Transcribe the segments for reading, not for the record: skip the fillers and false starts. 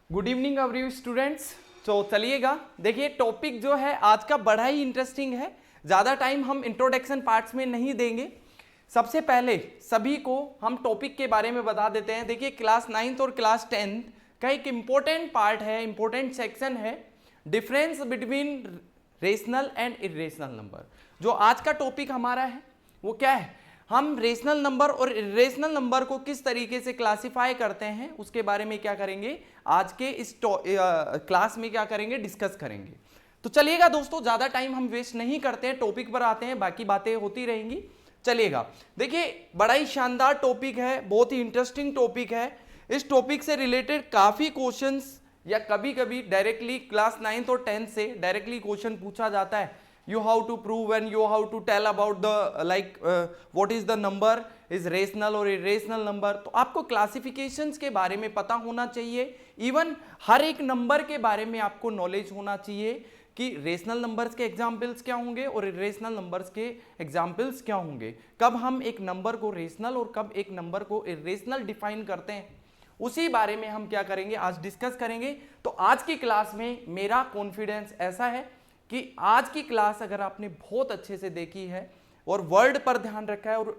Good evening every students. तो चलिएगा, देखिए टॉपिक जो है आज का बड़ा ही इंटरेस्टिंग है। ज़्यादा टाइम हम इंट्रोडक्शन पार्ट्स में नहीं देंगे। सबसे पहले सभी को हम टॉपिक के बारे में बता देते हैं। देखिए क्लास 9th और क्लास 10th का एक इम्पोर्टेंट पार्ट है, इम्पोर्टेंट सेक्शन है, difference between rational and irrational number. जो आज का टॉपिक हमारा है वो क्या है, हम रेशनल नंबर और इरेशनल नंबर को किस तरीके से क्लासिफाई करते हैं उसके बारे में क्या करेंगे आज के इस क्लास में, क्या करेंगे, डिस्कस करेंगे। तो चलिएगा दोस्तों, ज़्यादा टाइम हम वेस्ट नहीं करते हैं, टॉपिक पर आते हैं, बाकी बातें होती रहेंगी। चलिएगा, देखिए बड़ा ही शानदार टॉपिक है, बहुत ही इंटरेस्टिंग टॉपिक है। इस टॉपिक से रिलेटेड काफ़ी क्वेश्चंस या कभी कभी डायरेक्टली क्लास 9th और 10th से डायरेक्टली क्वेश्चन पूछा जाता है। You have to prove and you have to tell about the what is the number is rational or irrational number। तो आपको क्लासिफिकेशंस के बारे में पता होना चाहिए, इवन हर एक नंबर के बारे में आपको नॉलेज होना चाहिए कि रेशनल नंबर्स के एग्जाम्पल्स क्या होंगे और इरेशनल नंबर्स के एग्जाम्पल्स क्या होंगे, कब हम एक नंबर को रेशनल और कब एक नंबर को इरेशनल डिफाइन करते हैं, उसी बारे में हम क्या करेंगे आज डिस्कस करेंगे। तो आज की क्लास में मेरा कॉन्फिडेंस ऐसा है कि आज की क्लास अगर आपने बहुत अच्छे से देखी है और वर्ड पर ध्यान रखा है और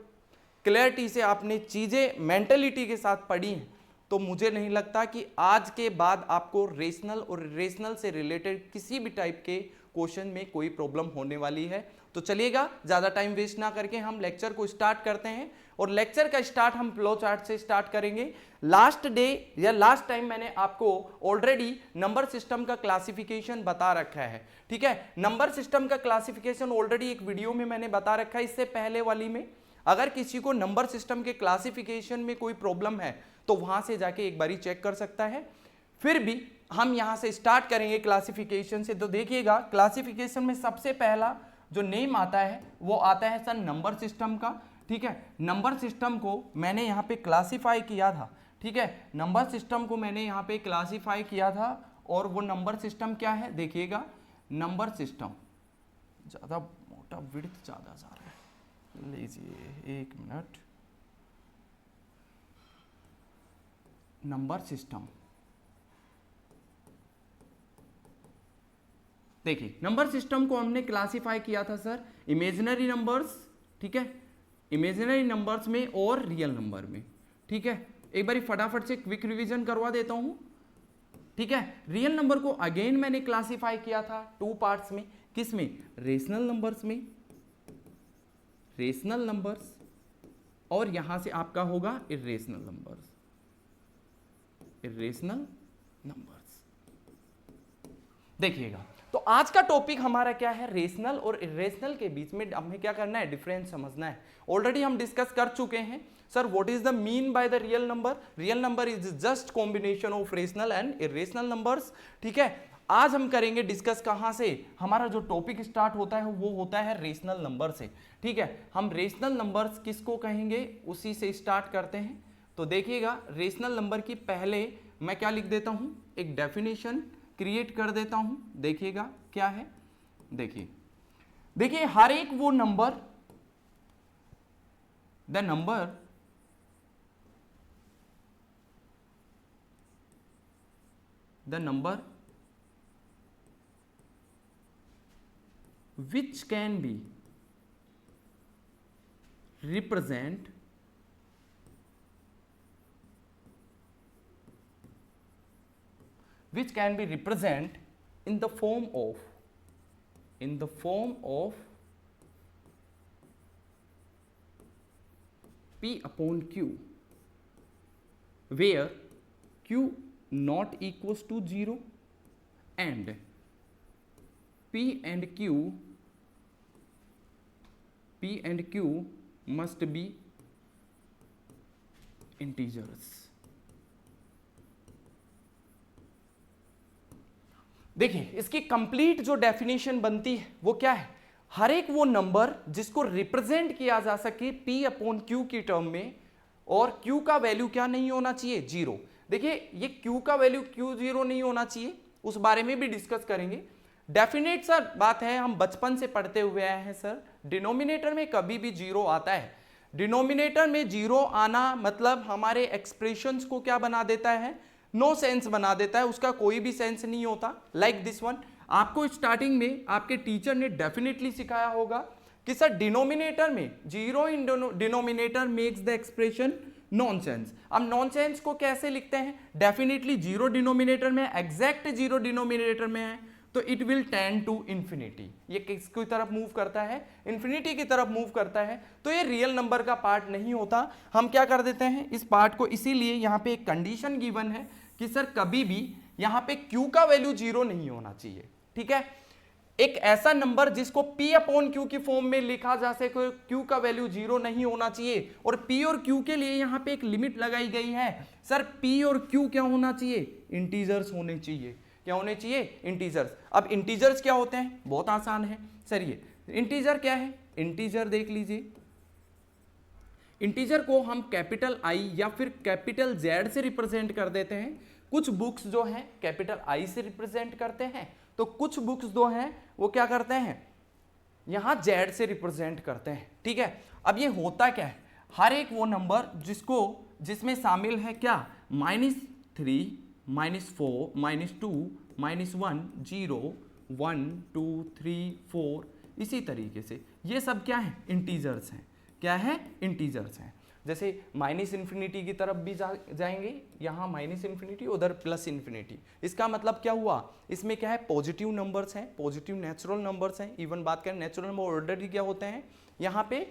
क्लैरिटी से आपने चीज़ें मेंटलिटी के साथ पढ़ी हैं, तो मुझे नहीं लगता कि आज के बाद आपको रेशनल और इरेशनल से रिलेटेड किसी भी टाइप के क्वेश्चन में कोई प्रॉब्लम होने वाली है। तो चलिएगा, ज़्यादा टाइम वेस्ट ना करके हम लेक्चर को स्टार्ट करते हैं। और लेक्चर का स्टार्ट हम फ्लो चार्ट से स्टार्ट करेंगे। लास्ट डे या लास्ट टाइम मैंने आपको ऑलरेडी नंबर सिस्टम का क्लासिफिकेशन बता रखा है, ठीक है। नंबर सिस्टम का क्लासिफिकेशन ऑलरेडी एक वीडियो में मैंने बता रखा है, इससे पहले वाली में। अगर किसी को नंबर सिस्टम के क्लासिफिकेशन में कोई प्रॉब्लम है तो वहां से जाके एक बारी चेक कर सकता है। फिर भी हम यहां से स्टार्ट करेंगे क्लासिफिकेशन से। तो देखिएगा, क्लासिफिकेशन में सबसे पहला जो नेम आता है वो आता है सर नंबर सिस्टम का, ठीक है। नंबर सिस्टम को मैंने यहाँ पे क्लासिफाई किया था, ठीक है। नंबर सिस्टम को मैंने यहाँ पे क्लासिफाई किया था और वो नंबर सिस्टम क्या है, देखिएगा नंबर सिस्टम, ज़्यादा मोटा विड्थ ज़्यादा जा रहा है, लीजिए एक मिनट। नंबर सिस्टम, देखिए नंबर सिस्टम को हमने क्लासिफाई किया था सर इमेजिनरी नंबर्स, ठीक है, इमेजिनरी नंबर्स में और रियल नंबर में, ठीक है। एक बारी फटाफट से क्विक रिवीजन करवा देता हूं, ठीक है। रियल नंबर को अगेन मैंने क्लासिफाई किया था टू पार्ट्स में, किस में, रेशनल नंबर्स में, रेशनल नंबर्स, और यहां से आपका होगा इरेशनल नंबर्स, इरेशनल नंबर्स। देखिएगा, तो आज का टॉपिक हमारा क्या है, रेशनल और इरेशनल के बीच में हमें क्या करना है, डिफरेंस समझना है। ऑलरेडी हम डिस्कस कर चुके हैं sir what is the mean by the real number. Real number is just combination of rational and irrational numbers, ठीक है। आज हम करेंगे डिस्कस कहां से, हमारा जो टॉपिक स्टार्ट होता है वो होता है रेशनल नंबर से, ठीक है। हम रेशनल नंबर्स किसको कहेंगे उसी से स्टार्ट करते हैं। तो देखिएगा, रेशनल नंबर की पहले मैं क्या लिख देता हूं, एक डेफिनेशन क्रिएट कर देता हूं। देखिएगा क्या है, देखिए हर एक वो number, the number which can be represent in the form of P upon Q, where Q not equals to 0 and P and Q must be integers। देखिए इसकी कंप्लीट जो डेफिनेशन बनती है वो क्या है, हर एक वो नंबर जिसको रिप्रेजेंट किया जा सके P अपॉन Q की टर्म में, और Q का वैल्यू क्या नहीं होना चाहिए, 0। देखिए ये Q का वैल्यू क्यों 0 नहीं होना चाहिए उस बारे में भी डिस्कस करेंगे। डेफिनेट सर बात है, हम बचपन से पढ़ते हुए आए हैं सर, डिनोमिनेटर में कभी भी 0 आता है। डिनोमिनेटर में 0 आना मतलब हमारे एक्सप्रेशंस को क्या बना देता है, नो सेंस बना देता है, उसका कोई भी सेंस नहीं होता। लाइक दिस वन, आपको स्टार्टिंग में आपके टीचर ने डेफिनेटली सिखाया होगा कि सर डिनोमिनेटर में, zero in denominator makes the expression nonsense. अब नॉनसेंस को कैसे लिखते हैं? डेफिनेटली जीरो डिनोमिनेटर में, एग्जैक्ट जीरो डिनोमिनेटर में है तो it will tend to infinity. ये किसकी तरफ मूव करता है? इंफिनिटी की तरफ मूव करता है। तो ये रियल नंबर का पार्ट नहीं होता। हम क्या कर देते हैं इस पार्ट को, इसीलिए यहां पे एक कंडीशन गिवन है कि सर कभी भी यहां पे q का वैल्यू जीरो नहीं होना चाहिए। ठीक है, एक ऐसा नंबर जिसको p अपॉन q की फॉर्म में लिखा जा सके, q का वैल्यू जीरो नहीं होना चाहिए। और p और q के लिए यहां पे एक लिमिट लगाई गई है। सर p और q क्या होना चाहिए? इंटीजर्स होने चाहिए। क्या होने चाहिए? इंटीजर्स। अब इंटीजर्स क्या होते हैं? बहुत आसान है सर। ये इंटीजर क्या है? इंटीजर देख लीजिए, इंटीजर को हम कैपिटल I या फिर कैपिटल Z से रिप्रेजेंट कर देते हैं। कुछ बुक्स जो हैं कैपिटल I से रिप्रेजेंट करते हैं, तो कुछ बुक्स जो हैं वो क्या करते हैं, यहां Z से रिप्रेजेंट करते हैं। ठीक है, अब ये होता क्या है, हर एक वो नंबर जिसमें शामिल है क्या, -3, -4, -2, -1, 0, 1, 2, 3, 4, इसी तरीके से ये सब क्या है? इंटीजर्स हैं। क्या है? इंटीजर्स हैं। जैसे माइनस इन्फिनिटी की तरफ भी जाएंगे, यहाँ माइनस इन्फिनिटी, उधर प्लस इन्फिनिटी। इसका मतलब क्या हुआ? इसमें क्या है? पॉजिटिव नंबर्स हैं, पॉजिटिव नेचुरल नंबर्स हैं। इवन बात करें नेचुरल नंबर ऑर्डर क्या होते हैं, यहाँ पे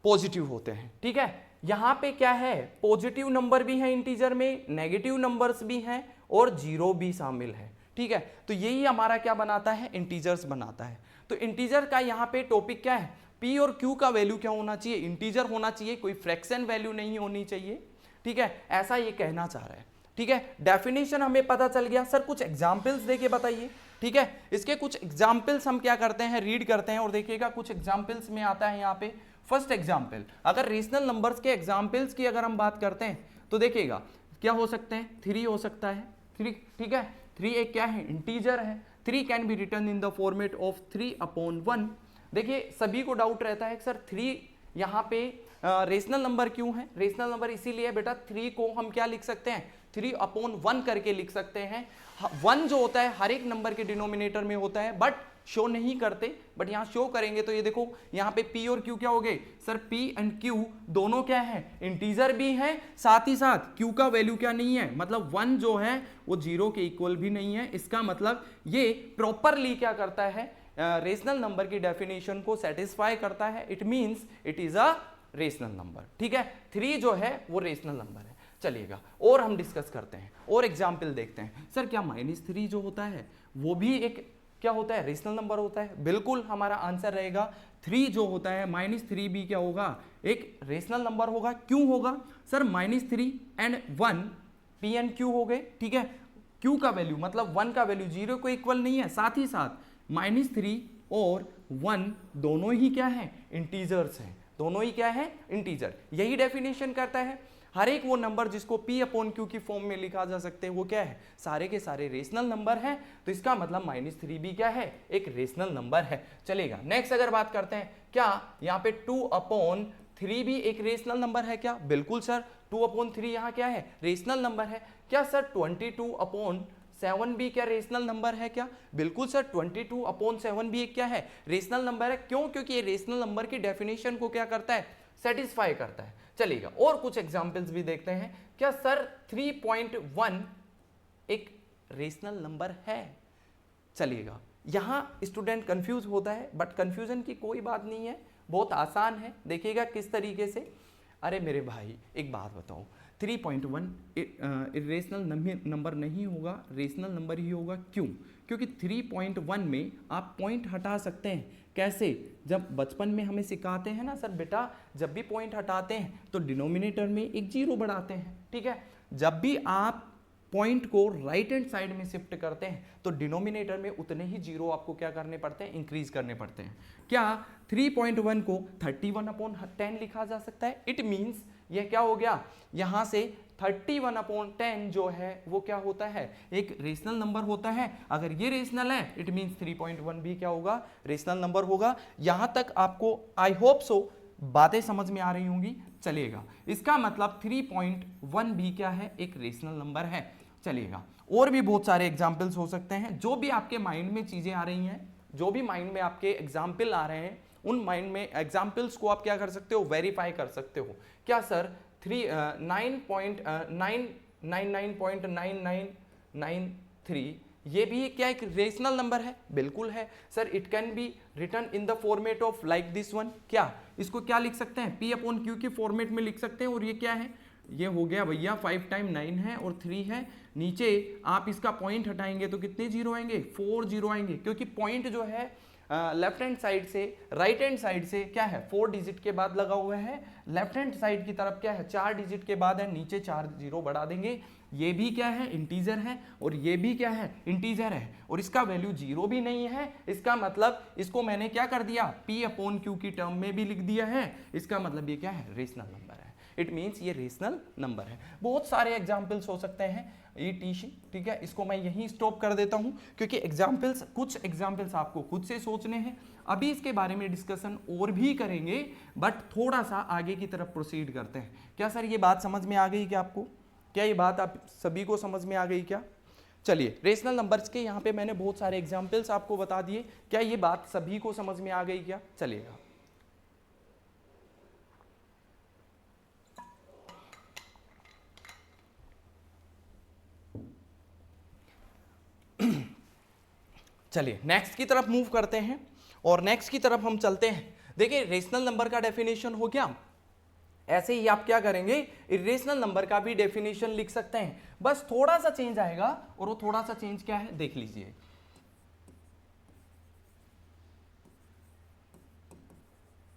पॉजिटिव होते हैं। ठीक है, यहाँ पे क्या है? पॉजिटिव नंबर भी है इंटीजर में, नेगेटिव नंबर्स भी हैं और जीरो भी शामिल है। ठीक है, तो यही हमारा क्या बनाता है? इंटीजर्स बनाता है। तो इंटीजर का यहाँ पे टॉपिक क्या है? p और q का वैल्यू क्या होना चाहिए? इंटीजर होना चाहिए, कोई फ्रैक्शन वैल्यू नहीं होनी चाहिए। ठीक है, ऐसा ये कहना चाह रहा है। ठीक है, डेफिनेशन हमें पता चल गया। सर कुछ एग्जाम्पल्स देके बताइए। ठीक है, इसके कुछ एग्जाम्पल्स हम क्या करते हैं, रीड करते हैं और देखिएगा कुछ एग्जाम्पल्स में आता है यहाँ पे। फर्स्ट एग्जाम्पल, अगर रेशनल नंबर्स के एग्जाम्पल्स की अगर हम बात करते हैं तो देखिएगा क्या हो सकते हैं, 3 हो सकता है। 3, ठीक है, 3 एक क्या है? इंटीजर है। 3 can be written in the format of 3/1। देखिए सभी को डाउट रहता है सर 3 यहाँ पे रेशनल नंबर क्यों है? रेशनल नंबर इसीलिए बेटा 3 को हम क्या लिख सकते हैं? 3/1 करके लिख सकते हैं। 1 जो होता है हर एक नंबर के डिनोमिनेटर में होता है, बट शो नहीं करते, बट यहाँ शो करेंगे। तो ये देखो यहाँ पे p और q क्या हो गए? सर p एंड q दोनों क्या है? इंटीजर भी है, साथ ही साथ q का वैल्यू क्या नहीं है, मतलब 1 जो है वो 0 के इक्वल भी नहीं है। इसका मतलब ये प्रॉपरली क्या करता है? रेशनल नंबर की डेफिनेशन को सेटिस्फाई करता है। It means it is a rational number. ठीक है, 3 जो है वो रेशनल नंबर है। चलिएगा और हम डिस्कस करते हैं और एग्जाम्पल देखते हैं। सर क्या -3 जो होता है वो भी एक क्या होता है? रेशनल नंबर होता है। बिल्कुल हमारा आंसर रहेगा 3 जो होता है, -3 भी क्या होगा? एक रेशनल नंबर होगा। क्यों होगा? Sir -3 and 1 p and q हो गए। ठीक है, q का वैल्यू मतलब 1 का वैल्यू 0 को इक्वल नहीं है, साथ ही साथ -3 और 1 दोनों ही क्या है? इंटीजर्स हैं। दोनों ही क्या है? इंटीजर। यही डेफिनेशन करता है हर एक वो नंबर जिसको p/q की फॉर्म में लिखा जा सकते हैं वो क्या है? सारे के सारे रेशनल नंबर हैं। तो इसका मतलब -3 भी क्या है? एक रेशनल नंबर है। चलेगा, नेक्स्ट अगर बात करते हैं, क्या यहाँ पे 2/3 भी एक रेशनल नंबर है क्या? बिल्कुल सर, 2/3 यहाँ क्या है? रेशनल नंबर है। क्या सर 22/7 भी क्या रेशनल नंबर है क्या? बिल्कुल सर, 22/7 भी एक क्या है? रेशनल नंबर है। क्यों? क्योंकि ये रेशनल नंबर की डेफिनेशन को क्या करता है? सेटिस्फाई करता है। चलिएगा और कुछ एग्जाम्पल्स भी देखते हैं। क्या सर 3.1 एक रेशनल नंबर है? चलिएगा, यहां स्टूडेंट कंफ्यूज होता है, बट कंफ्यूजन की कोई बात नहीं है, बहुत आसान है। देखिएगा किस तरीके से। अरे मेरे भाई एक बात बताओ, 3.1 रेशनल नंबर नहीं होगा, रेशनल नंबर ही होगा। क्यों? क्योंकि 3.1 में आप पॉइंट हटा सकते हैं। कैसे? जब बचपन में हमें सिखाते हैं ना सर बेटा, जब भी पॉइंट हटाते हैं तो डिनोमिनेटर में एक 0 बढ़ाते हैं। ठीक है, जब भी आप पॉइंट को राइट हैंड साइड में शिफ्ट करते हैं तो डिनोमिनेटर में उतने ही 0 आपको क्या करने पड़ते हैं? इंक्रीज करने पड़ते हैं। क्या 3.1 को 31/10 लिखा जा सकता है? इट मीन्स यह क्या हो गया? यहां से 31/10 जो है वो क्या होता है? एक रेशनल नंबर होता है। अगर ये रेशनल है इट मीन्स 3.1 भी क्या होगा? रेशनल नंबर होगा। यहां तक आपको आई होप सो बातें समझ में आ रही होंगी, चलिएगा। इसका मतलब 3.1 भी क्या है, एक रेशनल नंबर है, चलिएगा। और भी बहुत सारे एग्जाम्पल्स हो सकते हैं, जो भी आपके माइंड में चीजें आ रही हैं, जो भी माइंड में आपके एग्जाम्पल आ रहे हैं, उन माइंड में एग्जाम्पल्स को आप क्या कर सकते हो, वेरीफाई कर सकते हो। क्या सर 9.99.9993 ये भी क्या एक रेशनल नंबर है? बिल्कुल है sir. It can be written in the format of like this one. क्या इसको क्या लिख सकते हैं, P अपॉन क्यू के फॉर्मेट में लिख सकते हैं। और ये क्या है, ये हो गया भैया 5 टाइम 9 है और 3 है। नीचे आप इसका पॉइंट हटाएंगे तो कितने जीरो आएंगे, 4 जीरो आएंगे, क्योंकि पॉइंट जो है लेफ्ट हैंड साइड से राइट हैंड साइड से क्या है, 4 डिजिट के बाद लगा हुआ है। लेफ्ट हैंड साइड की तरफ क्या है, 4 डिजिट के बाद है, नीचे 4 जीरो बढ़ा देंगे। ये भी क्या है, इंटीजर है, और ये भी क्या है, इंटीजर है, और इसका वैल्यू जीरो भी नहीं है। इसका मतलब इसको मैंने क्या कर दिया, P अपॉन क्यू की टर्म में भी लिख दिया है। इसका मतलब ये क्या है, रेशनल नंबर है। इट मीन्स ये रेशनल नंबर है। बहुत सारे एग्जाम्पल्स हो सकते हैं ETC, ठीक है। इसको मैं यहीं स्टॉप कर देता हूं, क्योंकि एग्जाम्पल्स, कुछ एग्जाम्पल्स आपको खुद से सोचने हैं। अभी इसके बारे में डिस्कशन और भी करेंगे, बट थोड़ा सा आगे की तरफ प्रोसीड करते हैं। क्या सर ये बात समझ में आ गई क्या आपको? क्या ये बात आप सभी को समझ में आ गई क्या? चलिए, रेशनल नंबर्स के यहाँ पे मैंने बहुत सारे एग्जाम्पल्स आपको बता दिए। क्या ये बात सभी को समझ में आ गई क्या? चलिएगा, चलिए नेक्स्ट की तरफ मूव करते हैं, और नेक्स्ट की तरफ हम चलते हैं। देखिए, रेशनल नंबर का डेफिनेशन हो गया। ऐसे ही आप क्या करेंगे, इरेशनल नंबर का भी डेफिनेशन लिख सकते हैं, बस थोड़ा सा चेंज आएगा। और वो थोड़ा सा चेंज क्या है, देख लीजिए।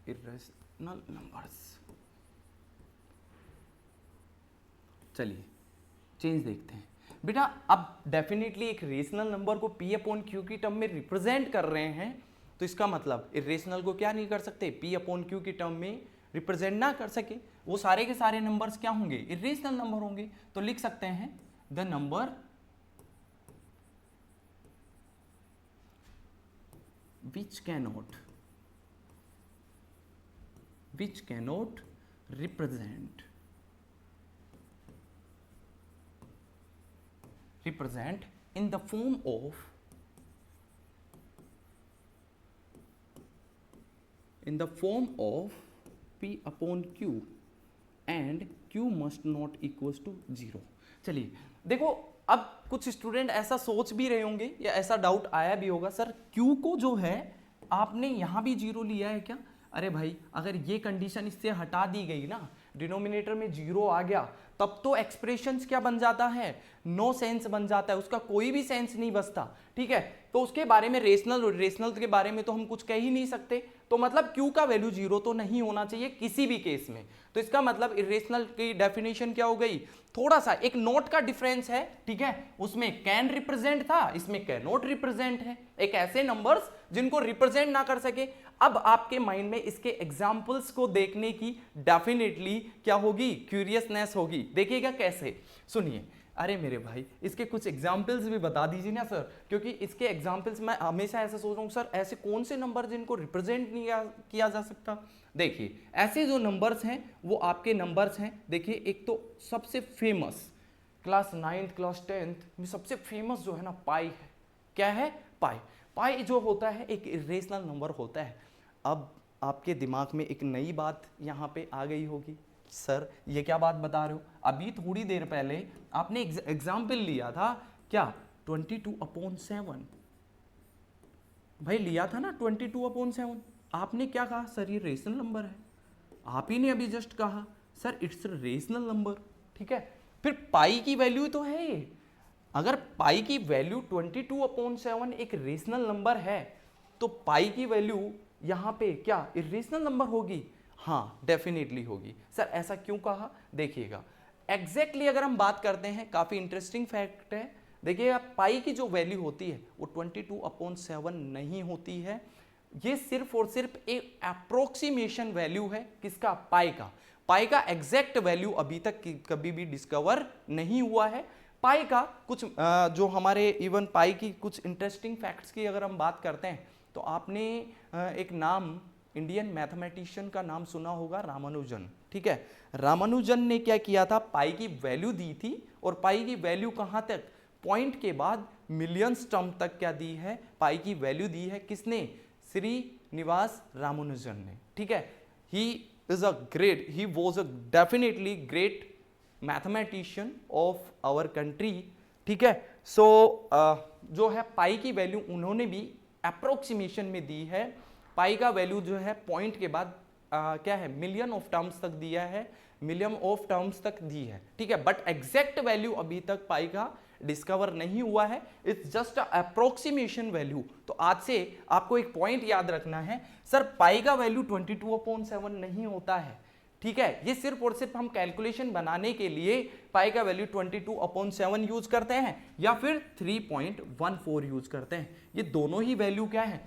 इरेशनल नंबर्स, चलिए चेंज देखते हैं बेटा। अब डेफिनेटली एक रेशनल नंबर को P अपॉन क्यू की टर्म में रिप्रेजेंट कर रहे हैं, तो इसका मतलब इरेशनल को क्या नहीं कर सकते, P अपॉन क्यू की टर्म में रिप्रेजेंट ना कर सके। वो सारे के सारे नंबर्स क्या होंगे, इरेशनल नंबर होंगे। तो लिख सकते हैं the number which cannot represent in the form of P upon Q and Q must not equals to 0। चलिए देखो, अब कुछ स्टूडेंट ऐसा सोच भी रहे होंगे या ऐसा डाउट आया भी होगा, सर Q को जो है आपने यहां भी 0 लिया है क्या? अरे भाई, अगर ये कंडीशन इससे हटा दी गई ना, डिनोमिनेटर में 0 आ गया, तब तो एक्सप्रेशंस क्या बन जाता है, नो सेंस बन जाता है, उसका कोई भी सेंस नहीं बचता। ठीक है, तो उसके बारे में रेशनल के बारे में तो हम कुछ कह ही नहीं सकते। तो मतलब Q का वैल्यू 0 तो नहीं होना चाहिए किसी भी केस में। तो इसका मतलब इरेशनल की डेफिनेशन क्या हो गई, थोड़ा सा एक नोट का डिफरेंस है। ठीक है, उसमें कैन रिप्रेजेंट था, इसमें कैन नॉट रिप्रेजेंट है। एक ऐसे नंबर्स जिनको रिप्रेजेंट ना कर सके। अब आपके माइंड में इसके एग्जाम्पल्स को देखने की डेफिनेटली क्या होगी, क्यूरियसनेस होगी। देखिएगा कैसे, सुनिए। अरे मेरे भाई, इसके कुछ एग्जाम्पल्स भी बता दीजिए ना सर, क्योंकि इसके एग्जाम्पल्स मैं हमेशा ऐसा सोच रहा हूँ, सर ऐसे कौन से नंबर जिनको रिप्रेजेंट नहीं किया जा सकता। देखिए, ऐसे जो नंबर्स हैं वो आपके नंबर्स हैं। देखिए, एक तो सबसे famous class 9th class 10th में सबसे फेमस जो है ना, पाई है। क्या है, पाई। पाई जो होता है एक इरेशनल नंबर होता है। अब आपके दिमाग में एक नई बात यहाँ पे आ गई होगी, सर ये क्या बात बता रहे हो? अभी थोड़ी देर पहले आपने एग्जाम्पल लिया था क्या, 22/7। भाई लिया था ना 22/7। आपने क्या कहा, सर ये रेशनल नंबर है। आप ही ने अभी जस्ट कहा सर इट्स रेशनल नंबर। ठीक है, फिर पाई की वैल्यू तो है। अगर पाई की वैल्यू 22/7 एक रेशनल नंबर है, तो पाई की वैल्यू यहां पे क्या इरेशनल नंबर होगी? हाँ, डेफिनेटली होगी। सर ऐसा क्यों कहा, देखिएगा। एग्जैक्टली अगर हम बात करते हैं, काफी इंटरेस्टिंग फैक्ट है। देखिएगा, पाई की जो वैल्यू होती है वो 22/7 नहीं होती है। ये सिर्फ और सिर्फ एक अप्रोक्सीमेशन वैल्यू है। किसका, पाई का। पाई का एग्जैक्ट वैल्यू अभी तक कभी भी डिस्कवर नहीं हुआ है। पाई का कुछ जो हमारे इवन पाई की कुछ इंटरेस्टिंग फैक्ट्स की अगर हम बात करते हैं, तो आपने एक नाम इंडियन मैथमेटिशियन का नाम सुना होगा, रामानुजन। ठीक है, रामानुजन ने क्या किया था, पाई की वैल्यू दी थी, और पाई की वैल्यू कहां तक, पॉइंट के बाद मिलियंस टर्म तक क्या दी है, पाई की वैल्यू दी है। किसने, श्रीनिवास रामानुजन ने। ठीक है, he was a definitely great mathematician of our country. ठीक है, सो जो है पाई की वैल्यू उन्होंने भी अप्रोक्सीमेशन में दी है। पाई का वैल्यू जो है पॉइंट के बाद क्या है, मिलियन ऑफ टर्म्स तक दिया है, मिलियन ऑफ टर्म्स तक दी है। ठीक है, बट एग्जैक्ट वैल्यू अभी तक पाई का डिस्कवर नहीं हुआ है, इट्स जस्ट अप्रोक्सीमेशन वैल्यू। तो आज से आपको एक पॉइंट याद रखना है, सर पाई का वैल्यू 22/7 नहीं होता है। ठीक है, ये सिर्फ और सिर्फ हम कैलकुलेशन बनाने के लिए पाई का वैल्यू 22/7 यूज करते हैं या फिर 3.14 यूज करते हैं। ये दोनों ही वैल्यू क्या है,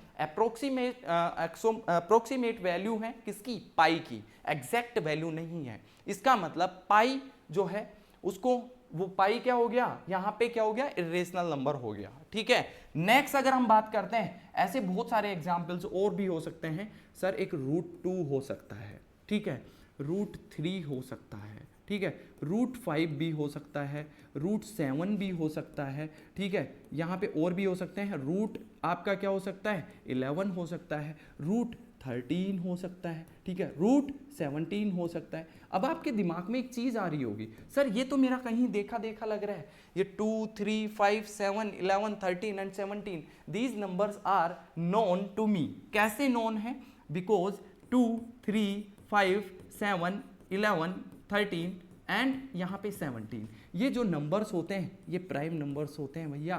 अप्रोक्सीमेट वैल्यू है किसकी, पाई की, एग्जैक्ट वैल्यू नहीं है। इसका मतलब पाई जो है उसको, वो पाई क्या हो गया, यहां पे क्या हो गया, इरेशनल नंबर हो गया। ठीक है, नेक्स्ट अगर हम बात करते हैं, ऐसे बहुत सारे एग्जांपल्स और भी हो सकते हैं। सर एक √2 हो सकता है, ठीक है, √3 हो सकता है, ठीक है, √5 भी हो सकता है, √7 भी हो सकता है। ठीक है, यहाँ पे और भी हो सकते हैं, रूट आपका क्या हो सकता है, 11 हो सकता है, √13 हो सकता है, ठीक है, √17 हो सकता है। अब आपके दिमाग में एक चीज़ आ रही होगी, सर ये तो मेरा कहीं देखा देखा लग रहा है, ये 2, 3, 5, 7, 11, 13 and 17 these numbers are known to me. कैसे नोन है, बिकॉज 2, 3, 5, 7, 11, 13 एंड यहाँ पे 17, ये जो नंबर्स होते हैं ये प्राइम नंबर्स होते हैं भैया।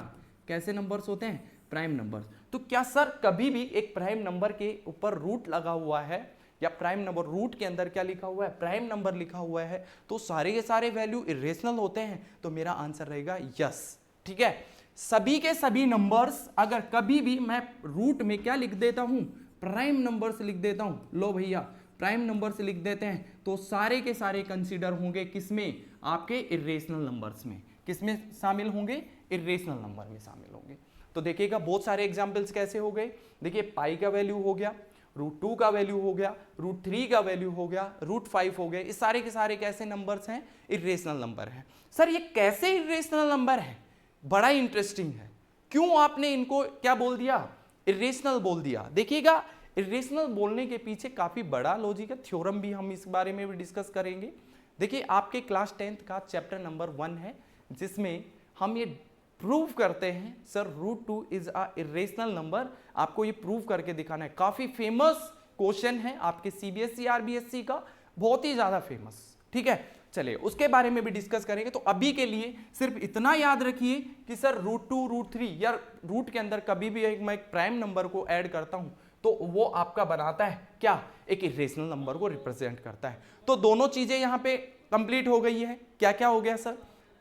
कैसे नंबर्स होते हैं, प्राइम नंबर्स। तो क्या सर कभी भी एक प्राइम नंबर के ऊपर रूट लगा हुआ है, या प्राइम नंबर रूट के अंदर क्या लिखा हुआ है, प्राइम नंबर लिखा हुआ है, तो सारे के सारे वैल्यू इरेशनल होते हैं? तो मेरा आंसर रहेगा यस। ठीक है, सभी के सभी नंबर्स अगर कभी भी मैं रूट में क्या लिख देता हूं, प्राइम नंबर्स लिख देता हूं, लो भैया प्राइम नंबर से लिख देते हैं, तो सारे के सारे कंसीडर होंगे किसमें, आपके इरेशनल नंबर्स में। किसमें शामिल होंगे, इरेशनल नंबर में शामिल होंगे। तो देखिएगा बहुत सारे एग्जांपल्स कैसे हो गए। देखिए पाई का वैल्यू हो गया, √2 का वैल्यू हो गया, √3 का वैल्यू हो गया, √5 हो गए, इस सारे के सारे कैसे नंबर्स हैं, इरेशनल नंबर हैं। सर ये कैसे इरेशनल नंबर है, बड़ा इंटरेस्टिंग है। क्यों आपने इनको क्या बोल दिया, इरेशनल बोल दिया। देखिएगा इरेशनल बोलने के पीछे काफी बड़ा लॉजिक है, थ्योरम भी हम इस बारे में भी डिस्कस करेंगे। देखिए आपके क्लास 10th का चैप्टर नंबर 1 है, जिसमें हम ये प्रूव करते हैं sir √2 is a irrational number. आपको ये प्रूव करके दिखाना है। काफी फेमस क्वेश्चन है आपके CBSE RBSE का, बहुत ही ज्यादा फेमस। ठीक है, चलिए उसके बारे में भी डिस्कस करेंगे। तो अभी के लिए सिर्फ इतना याद रखिए कि सर √2, √3 या रूट के अंदर कभी भी मैं एक प्राइम नंबर को ऐड करता हूं तो वो आपका बनाता है क्या, एक इरेशनल नंबर को रिप्रेजेंट करता है। तो दोनों चीजें यहाँ पे कंप्लीट हो गई है। क्या क्या हो गया सर,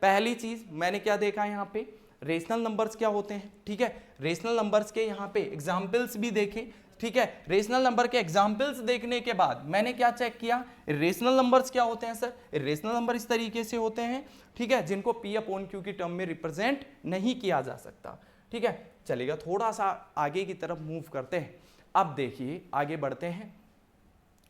पहली चीज मैंने क्या देखा यहाँ पे, रेशनल नंबर्स क्या होते हैं। ठीक है, रेशनल नंबर्स के यहाँ पे एग्जाम्पल्स भी देखे। ठीक है, रेशनल नंबर के एग्जाम्पल्स देखने के बाद मैंने क्या चेक किया, रेशनल नंबर्स क्या होते हैं सर, रेशनल नंबर इस तरीके से होते हैं, ठीक है, जिनको P/Q की टर्म में रिप्रेजेंट नहीं किया जा सकता। ठीक है, चलेगा, थोड़ा सा आगे की तरफ मूव करते हैं। अब देखिए आगे बढ़ते हैं,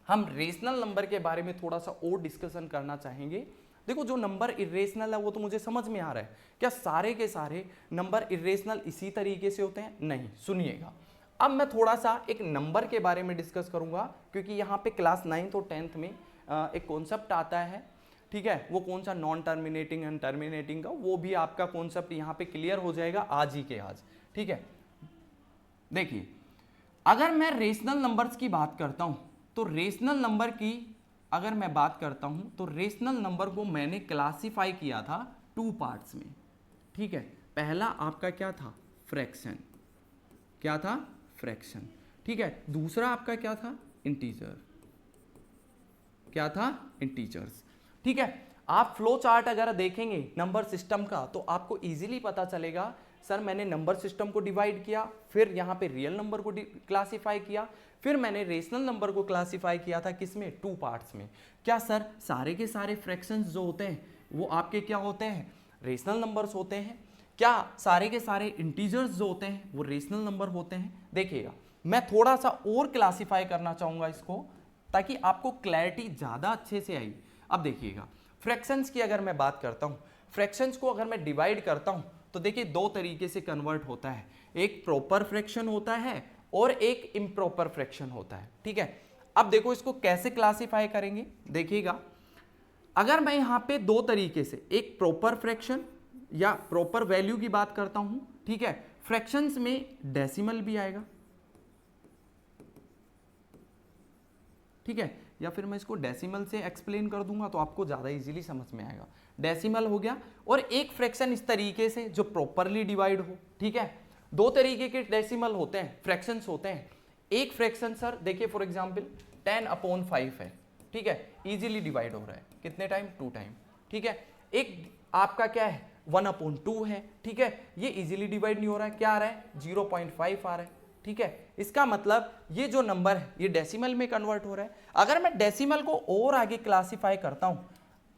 हम रेशनल नंबर के बारे में थोड़ा सा और डिस्कशन करना चाहेंगे। देखो जो नंबर इरेशनल है वो तो मुझे समझ में आ रहा है, क्या सारे के सारे नंबर इरेशनल इसी तरीके से होते हैं, नहीं। सुनिएगा, अब मैं थोड़ा सा एक नंबर के बारे में डिस्कस करूंगा, क्योंकि यहाँ पे क्लास 9th और 10th में एक कॉन्सेप्ट आता है। ठीक है, वो कौन सा, नॉन टर्मिनेटिंग एंड टर्मिनेटिंग का, वो भी आपका कॉन्सेप्ट यहाँ पे क्लियर हो जाएगा आज ही के आज। ठीक है, देखिए अगर मैं रेशनल नंबर्स की बात करता हूं, तो रेशनल नंबर की अगर मैं बात करता हूं तो रेशनल नंबर को मैंने क्लासिफाई किया था 2 पार्ट्स में। ठीक है, पहला आपका क्या था, फ्रैक्शन, क्या था, फ्रैक्शन। ठीक है, दूसरा आपका क्या था, इंटीजर, क्या था, इंटीजर्स। ठीक है, आप फ्लो चार्ट अगर देखेंगे नंबर सिस्टम का तो आपको इजीली पता चलेगा, सर मैंने नंबर सिस्टम को डिवाइड किया, फिर यहाँ पे रियल नंबर को क्लासिफाई किया, फिर मैंने रेशनल नंबर को क्लासिफाई किया था किसमें, 2 पार्ट्स में। क्या सर सारे के सारे फ्रैक्शंस जो होते हैं वो आपके क्या होते हैं, रेशनल नंबर्स होते हैं? क्या सारे के सारे इंटीजर्स जो होते हैं वो रेशनल नंबर होते हैं? देखिएगा मैं थोड़ा सा और क्लासिफाई करना चाहूंगा इसको, ताकि आपको क्लैरिटी ज़्यादा अच्छे से आई। अब देखिएगा, फ्रैक्शंस की अगर मैं बात करता हूँ, फ्रैक्शंस को अगर मैं डिवाइड करता हूँ तो देखिए दो तरीके से कन्वर्ट होता है, एक प्रॉपर फ्रैक्शन होता है और एक इम्प्रॉपर फ्रैक्शन होता है। ठीक है, अब देखो इसको कैसे क्लासिफाई करेंगे, देखिएगा अगर मैं यहाँ पे दो तरीके से, एक प्रॉपर फ्रैक्शन या प्रॉपर वैल्यू की बात करता हूँ, ठीक है, फ्रैक्शंस में डेसिमल भी आएगा, ठीक है, या फिर मैं इसको डेसिमल से एक्सप्लेन कर दूंगा तो आपको ज़्यादा इजीली समझ में आएगा। डेसिमल हो गया, और एक फ्रैक्शन इस तरीके से जो प्रॉपरली डिवाइड हो। ठीक है, दो तरीके के डेसिमल होते हैं, फ्रैक्शंस होते हैं। एक फ्रैक्शन सर देखिए फॉर एग्जांपल 10/5 है, ठीक है, इजीली डिवाइड हो रहा है, कितने टाइम, 2 टाइम। ठीक है, एक आपका क्या है 1/2 है, ठीक है, ये इजीली डिवाइड नहीं हो रहा है, क्या आ रहा है 0.5 आ रहा है। ठीक है, इसका मतलब ये जो नंबर है ये डेसिमल में कन्वर्ट हो रहा है। अगर मैं डेसिमल को और आगे क्लासिफाई करता हूं,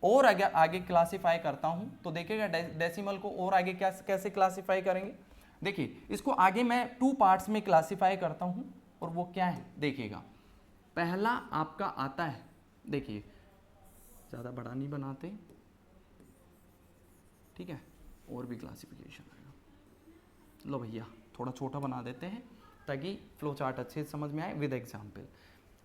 और आगे क्लासिफाई करता हूं तो देखिएगा डेसिमल को और आगे कैसे क्लासिफाई करेंगे। देखिए इसको आगे मैं 2 पार्ट्स में क्लासिफाई करता हूं, और वो क्या है देखिएगा। पहला आपका आता है, देखिए ज़्यादा बड़ा नहीं बनाते, ठीक है, और भी क्लासिफिकेशन आएगा। लो भैया थोड़ा छोटा बना देते हैं ताकि फ्लो चार्ट अच्छे से समझ में आए विद एग्जाम्पल।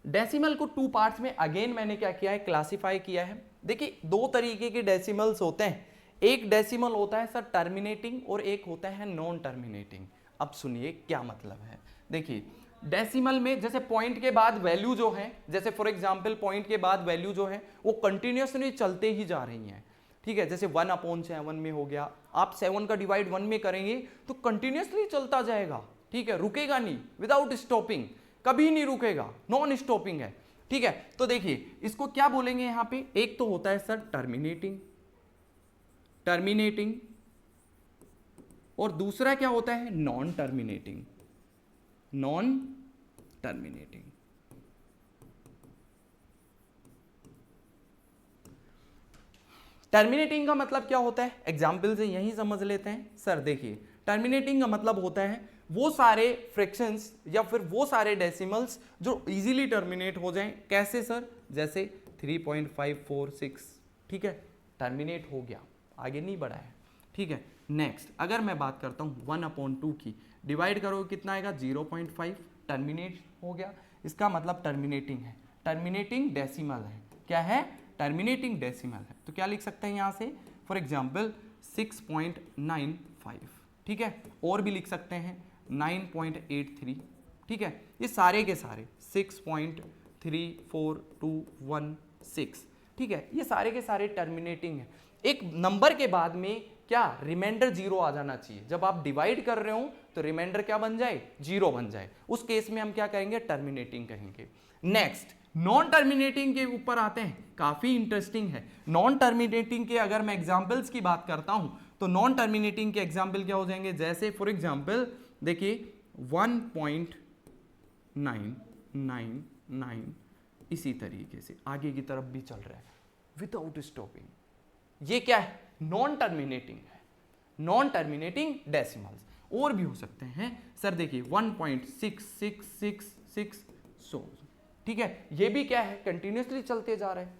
डेसिमल को 2 पार्ट्स में अगेन मैंने क्या किया है, क्लासिफाई किया है। देखिए दो तरीके के डेसिमल्स होते हैं, एक डेसिमल होता है सर टर्मिनेटिंग और एक होता है नॉन टर्मिनेटिंग। अब सुनिए क्या मतलब है। देखिए डेसिमल में जैसे पॉइंट के बाद वैल्यू जो है, जैसे फॉर एग्जांपल पॉइंट के बाद वैल्यू जो है वो कंटिन्यूसली चलते ही जा रही हैं। ठीक है, जैसे 1/7 में हो गया, आप 7 का डिवाइड 1 में करेंगे तो कंटिन्यूसली चलता जाएगा। ठीक है, रुकेगा नहीं, विदाउट स्टॉपिंग, कभी नहीं रुकेगा, नॉन स्टॉपिंग है। ठीक है, तो देखिए इसको क्या बोलेंगे यहां पे, एक तो होता है सर टर्मिनेटिंग, और दूसरा क्या होता है नॉन टर्मिनेटिंग। टर्मिनेटिंग का मतलब क्या होता है, एग्जाम्पल से यही समझ लेते हैं। सर देखिए टर्मिनेटिंग का मतलब होता है वो सारे फ्रैक्शंस या फिर वो सारे डेसिमल्स जो इजीली टर्मिनेट हो जाएं। कैसे सर, जैसे 3.546, ठीक है, टर्मिनेट हो गया, आगे नहीं बढ़ा है। ठीक है, नेक्स्ट अगर मैं बात करता हूँ 1/2 की, डिवाइड करो कितना आएगा 0.5, टर्मिनेट हो गया, इसका मतलब टर्मिनेटिंग है, टर्मिनेटिंग डेसिमल है। क्या है, टर्मिनेटिंग डेसिमल है। तो क्या लिख सकते हैं यहाँ से, फॉर एग्जाम्पल 6.95, ठीक है, और भी लिख सकते हैं 9.83, ठीक है, ये सारे के सारे 6.34216, ठीक है, ये सारे के सारे टर्मिनेटिंग है। एक नंबर के बाद में क्या रिमाइंडर 0 आ जाना चाहिए। जब आप डिवाइड कर रहे हो तो रिमाइंडर क्या बन जाए, 0 बन जाए, उस केस में हम क्या कहेंगे, टर्मिनेटिंग कहेंगे। नेक्स्ट नॉन टर्मिनेटिंग के ऊपर आते हैं, काफी इंटरेस्टिंग है। नॉन टर्मिनेटिंग के अगर मैं एग्जांपल्स की बात करता हूं तो नॉन टर्मिनेटिंग के एग्जांपल क्या हो जाएंगे, जैसे फॉर एग्जांपल देखिए 1.999, इसी तरीके से आगे की तरफ भी चल रहा है विदाउट स्टॉपिंग। ये क्या है, नॉन टर्मिनेटिंग है, नॉन टर्मिनेटिंग डेसिमल्स। और भी हो सकते हैं सर, देखिए 1.6666, ठीक है, ये भी क्या है, कंटिन्यूसली चलते जा रहे हैं।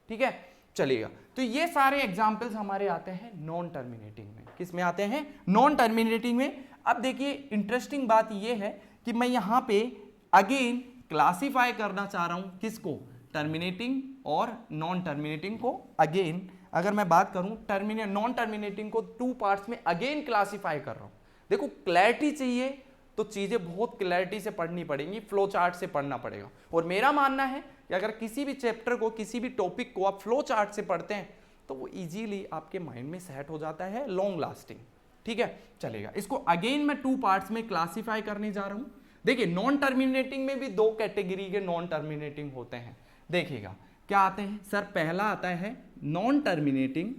ठीक है, चलेगा। तो ये सारे एग्जाम्पल्स हमारे आते हैं नॉन टर्मिनेटिंग में। किस में आते हैं, नॉन टर्मिनेटिंग में। अब देखिए इंटरेस्टिंग बात ये है कि मैं यहां पे अगेन क्लासिफाई करना चाह रहा हूं, किसको, टर्मिनेटिंग और नॉन टर्मिनेटिंग को। अगेन अगर मैं बात करूं नॉन टर्मिनेटिंग को 2 पार्ट्स में अगेन क्लासिफाई कर रहा हूं। देखो क्लैरिटी चाहिए तो चीजें बहुत क्लैरिटी से पढ़नी पड़ेंगी, फ्लो चार्ट से पढ़ना पड़ेगा। और मेरा मानना है कि अगर किसी भी चैप्टर को, किसी भी टॉपिक को आप फ्लो चार्ट से पढ़ते हैं तो वो इजीली आपके माइंड में सेट हो जाता है, लॉन्ग लास्टिंग। ठीक है, चलेगा। इसको अगेन मैं 2 पार्ट्स में क्लासिफाई करने जा रहा हूं। देखिए नॉन टर्मिनेटिंग में भी 2 कैटेगरी के नॉन टर्मिनेटिंग होते हैं। देखिएगा क्या आते हैं सर, पहला आता है नॉन टर्मिनेटिंग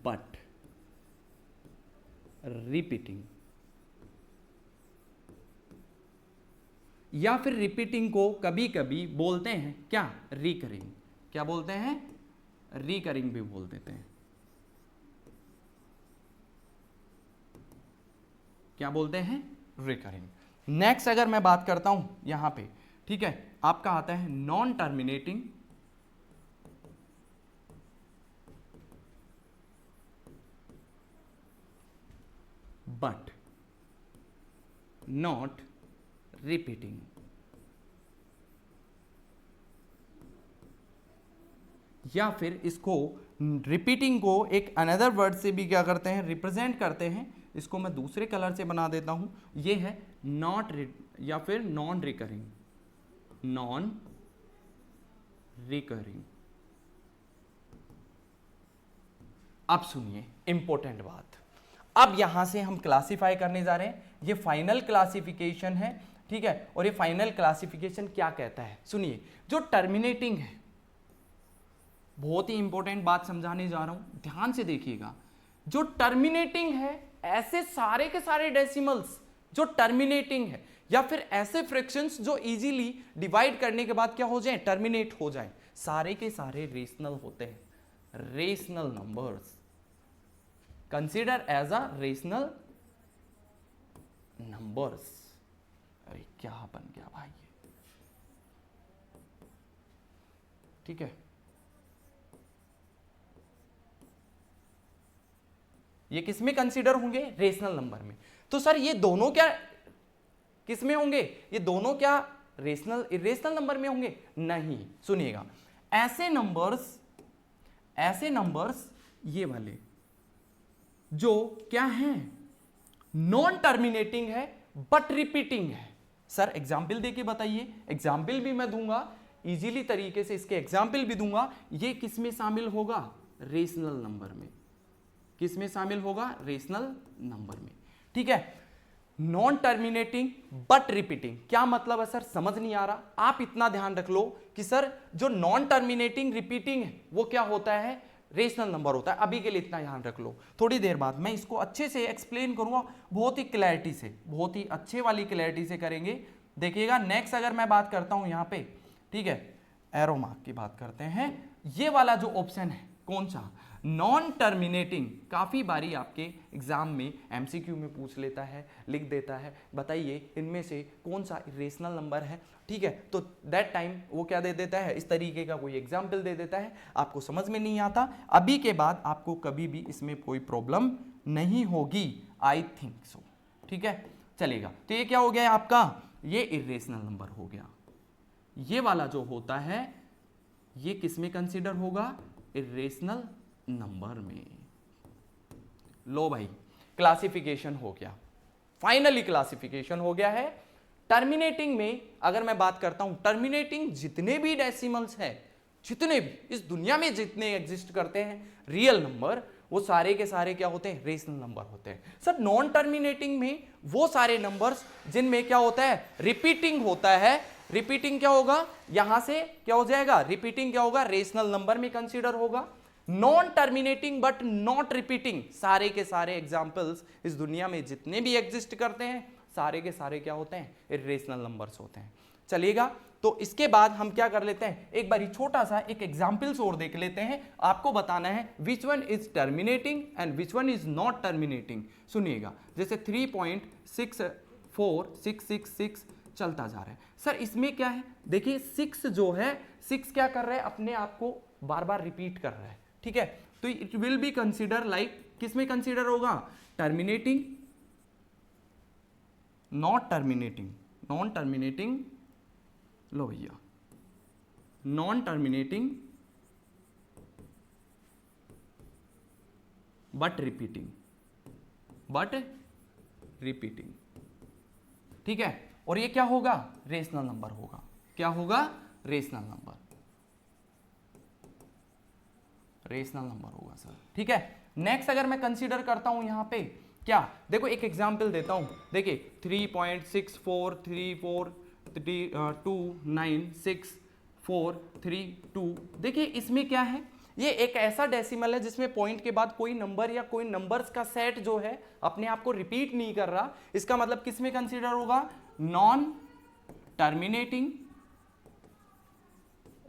बट रिपीटिंग, या फिर रिपीटिंग को कभी कभी बोलते हैं क्या, रिकरिंग। क्या बोलते हैं, रिकरिंग भी बोल देते हैं। क्या बोलते हैं, रिकरिंग। नेक्स्ट अगर मैं बात करता हूं यहां पे, ठीक है, आपका आता है non terminating but not repeating. या फिर इसको रिपीटिंग को एक अनदर वर्ड से भी क्या करते हैं, रिप्रेजेंट करते हैं। इसको मैं दूसरे कलर से बना देता हूं, ये है नॉट या फिर नॉन रिकरिंग, नॉन रिकरिंग। अब सुनिए इंपॉर्टेंट बात, अब यहां से हम क्लासिफाई करने जा रहे हैं, ये फाइनल क्लासिफिकेशन है, ठीक है। और ये फाइनल क्लासिफिकेशन क्या कहता है, सुनिए, जो टर्मिनेटिंग है, बहुत ही इंपॉर्टेंट बात समझाने जा रहा हूं, ध्यान से देखिएगा। जो टर्मिनेटिंग है, ऐसे सारे के सारे डेसिमल्स जो टर्मिनेटिंग है, या फिर ऐसे फ्रैक्शंस जो इजीली डिवाइड करने के बाद क्या हो जाए, टर्मिनेट हो जाए, सारे के सारे रेशनल होते हैं, rational numbers, consider as a rational numbers. अरे क्या बन गया भाई ये, ठीक है। ये किस में कंसीडर होंगे, रेशनल नंबर में। तो सर ये दोनों क्या किस में होंगे, ये दोनों क्या रेशनल इरेशनल नंबर में होंगे, नहीं। सुनिएगा, ऐसे नंबर्स ये वाले जो क्या हैं, नॉन टर्मिनेटिंग है बट रिपीटिंग है। सर एग्जाम्पल देके बताइए, एग्जाम्पल भी मैं दूंगा इजीली तरीके से, इसके एग्जाम्पल भी दूंगा। ये किस में शामिल होगा, रेशनल नंबर में। किस में शामिल होगा, रेशनल नंबर में, ठीक है। नॉन टर्मिनेटिंग बट रिपीटिंग, क्या मतलब है सर, समझ नहीं आ रहा। आप इतना ध्यान रख लो कि सर जो नॉन टर्मिनेटिंग रिपीटिंग है वो क्या होता है, रेशनल नंबर होता है। अभी के लिए इतना ध्यान रख लो, थोड़ी देर बाद मैं इसको अच्छे से एक्सप्लेन करूंगा, बहुत ही क्लैरिटी से, बहुत ही अच्छे वाली क्लैरिटी से करेंगे, देखिएगा। नेक्स्ट अगर मैं बात करता हूं यहां पे, ठीक है, एरो मार्क की बात करते हैं, ये वाला जो ऑप्शन है कौन सा, नॉन टर्मिनेटिंग। काफी बारी आपके एग्जाम में एमसीक्यू में पूछ लेता है, लिख देता है, बताइए इनमें से कौन सा इरेशनल नंबर है, ठीक है। तो दैट टाइम वो क्या दे देता है, इस तरीके का कोई एग्जाम्पल दे देता है, आपको समझ में नहीं आता। अभी के बाद आपको कभी भी इसमें कोई प्रॉब्लम नहीं होगी, आई थिंक सो, ठीक है, चलेगा। तो ये क्या हो गया आपका, ये इरेशनल नंबर हो गया। ये वाला जो होता है ये किस में कंसीडर होगा, इरेशनल नंबर में। लो भाई, क्लासिफिकेशन हो गया, फाइनली क्लासिफिकेशन हो गया है। टर्मिनेटिंग में अगर मैं बात करता हूं, टर्मिनेटिंग जितने भी डेसिमल्स हैं, जितने भी इस दुनिया में जितने एग्जिस्ट करते हैं रियल नंबर, वो सारे के सारे क्या होते हैं, रेशनल नंबर होते हैं। सर नॉन टर्मिनेटिंग में वो सारे नंबर्स जिनमें क्या होता है, रिपीटिंग होता है। रिपीटिंग क्या होगा, यहां से क्या हो जाएगा, रिपीटिंग क्या होगा, रेशनल नंबर में कंसीडर होगा। Non terminating but not repeating, सारे के सारे एग्जाम्पल्स इस दुनिया में जितने भी एग्जिस्ट करते हैं सारे के सारे क्या होते हैं, इरेशनल नंबर्स होते हैं। चलिएगा, तो इसके बाद हम क्या कर लेते हैं, एक बारी छोटा सा एक एग्जाम्पल्स और देख लेते हैं। आपको बताना है which one is terminating and which one is not terminating. सुनिएगा, जैसे 3.64666 चलता जा रहा है। सर इसमें क्या है, देखिए 6 जो है, 6 क्या कर रहा है, अपने आप को बार बार रिपीट कर रहा है, ठीक है। तो it will be consider like, किस में कंसीडर होगा, terminating, not terminating, non terminating, लो भैया, non terminating but repeating, but repeating, ठीक है। और ये क्या होगा, रेशनल नंबर होगा। क्या होगा, रेशनल नंबर, रेशनल नंबर होगा सर, ठीक है। नेक्स्ट अगर मैं कंसीडर करता हूं यहां पे क्या, देखो एक एग्जांपल देता हूं, देखिए 3.643429643 देखिए इसमें क्या है, ये एक ऐसा डेसिमल है जिसमें पॉइंट के बाद कोई नंबर या कोई नंबर्स का सेट जो है अपने आप को रिपीट नहीं कर रहा। इसका मतलब किस में कंसीडर होगा, नॉन टर्मिनेटिंग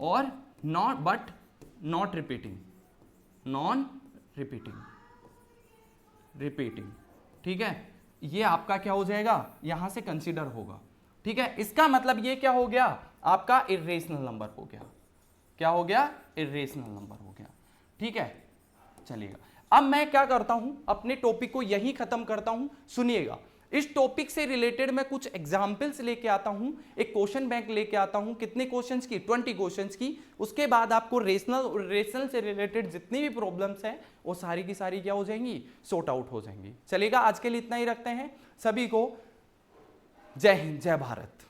और not but not repeating, non repeating, repeating, ठीक है। ये आपका क्या हो जाएगा, यहां से कंसीडर होगा, ठीक है। इसका मतलब ये क्या हो गया, आपका इर्रेशनल नंबर हो गया, क्या हो गया, इर्रेशनल नंबर हो गया, ठीक है। चलिएगा, अब मैं क्या करता हूं, अपने टॉपिक को यही खत्म करता हूं। सुनिएगा, इस टॉपिक से रिलेटेड मैं कुछ एग्जाम्पल्स लेके आता हूं, एक क्वेश्चन बैंक लेके आता हूं, कितने क्वेश्चंस की, 20 क्वेश्चंस की। उसके बाद आपको रेशनल से रिलेटेड जितनी भी प्रॉब्लम्स हैं वो सारी की सारी क्या हो जाएंगी, सॉर्ट आउट हो जाएंगी। चलेगा, आज के लिए इतना ही रखते हैं। सभी को जय हिंद, जय भारत।